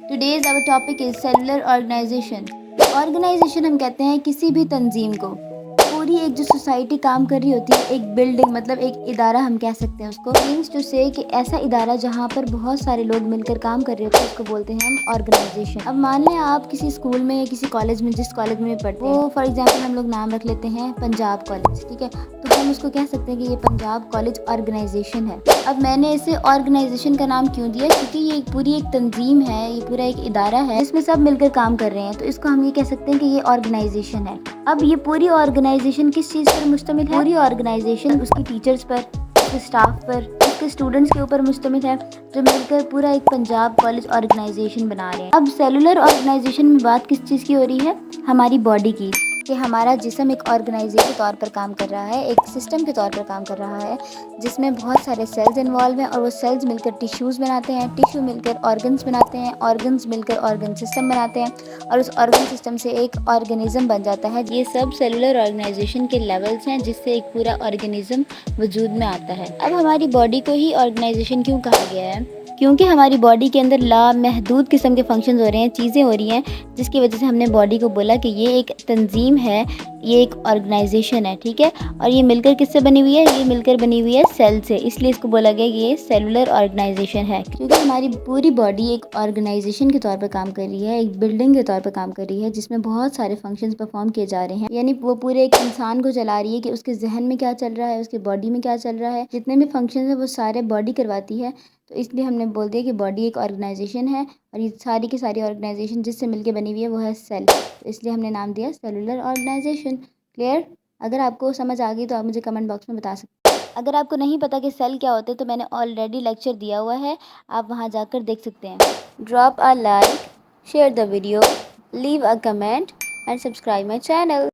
Today's our topic is cellular organization. Organization हम कहते हैं किसी भी तंजीम को, पूरी एक जो सोसाइटी काम कर रही होती है, एक बिल्डिंग मतलब एक इदारा हम कह सकते हैं उसको। मीन्स टू से कि ऐसा इदारा जहाँ पर बहुत सारे लोग मिलकर काम कर रहे होते हैं, उसको बोलते हैं हम ऑर्गेनाइजेशन। अब मान लें आप किसी स्कूल में या किसी कॉलेज में, जिस कॉलेज में पढ़ते हैं, वो फॉर एग्जाम्पल हम लोग नाम रख लेते हैं पंजाब कॉलेज, ठीक है। तो हम उसको कह सकते हैं कि ये पंजाब कॉलेज ऑर्गेनाइजेशन है। अब मैंने इसे ऑर्गेनाइजेशन का नाम क्यों दिया, क्योंकि ये पूरी एक तंजीम है, ये पूरा एक इदारा है जिसमें सब मिलकर काम कर रहे हैं, तो इसको हम ये कह सकते हैं कि ये ऑर्गेनाइजेशन है। अब ये पूरी ऑर्गेनाइजेशन किस चीज़ पर मुश्तमिल है? पूरी ऑर्गेनाइजेशन उसकी टीचर्स पर, उसके स्टाफ पर, उसके स्टूडेंट्स के ऊपर मुश्तमिल है, जो मिलकर पूरा एक पंजाब कॉलेज ऑर्गेनाइजेशन बना रहे हैं। अब सेलुलर ऑर्गेनाइजेशन में बात किस चीज़ की हो रही है? हमारी बॉडी की, कि हमारा जिस्म एक ऑर्गेनाइजेशन के तौर पर काम कर रहा है, एक सिस्टम के तौर पर काम कर रहा है, जिसमें बहुत सारे सेल्स इन्वॉल्व हैं, और वो सेल्स मिलकर टिश्यूज़ बनाते हैं, टिश्यू मिलकर ऑर्गन्स बनाते हैं, ऑर्गन्स मिलकर ऑर्गन सिस्टम बनाते हैं, और उस ऑर्गन सिस्टम से एक ऑर्गेनिज्म बन जाता है। ये सब सेलुलर ऑर्गेनाइजेशन के लेवल्स हैं, जिससे एक पूरा ऑर्गेनिज्म वजूद में आता है। अब हमारी बॉडी को ही ऑर्गेनाइजेशन क्यों कहा गया है? क्योंकि हमारी बॉडी के अंदर लामहदूद किस्म के फंक्शंस हो रहे हैं, चीज़ें हो रही हैं, जिसकी वजह से हमने बॉडी को बोला कि ये एक तंजीम है, ये एक ऑर्गेनाइजेशन है, ठीक है। और ये मिलकर किससे बनी हुई है? ये मिलकर बनी हुई है सेल से, इसलिए इसको बोला गया कि ये सेलुलर ऑर्गेनाइजेशन है। क्योंकि हमारी पूरी बॉडी एक ऑर्गेनाइजेशन के तौर पर काम कर रही है, एक बिल्डिंग के तौर पर काम कर रही है, जिसमें बहुत सारे फंक्शंस परफॉर्म किए जा रहे हैं। यानी वो पूरे एक इंसान को चला रही है कि उसके जहन में क्या चल रहा है, उसके बॉडी में क्या चल रहा है, जितने भी फंक्शंस हैं वो सारे बॉडी करवाती है। तो इसलिए हमने बोल दिया कि बॉडी एक ऑर्गेनाइजेशन है, और ये सारी की सारी ऑर्गेनाइजेशन जिससे मिलके बनी हुई है वो है सेल, तो इसलिए हमने नाम दिया सेलुलर ऑर्गेनाइजेशन। क्लियर? अगर आपको समझ आ गई तो आप मुझे कमेंट बॉक्स में बता सकते हैं। अगर आपको नहीं पता कि सेल क्या होते हैं, तो मैंने ऑलरेडी लेक्चर दिया हुआ है, आप वहाँ जाकर देख सकते हैं। Drop a like, share the video, leave a comment and subscribe my channel.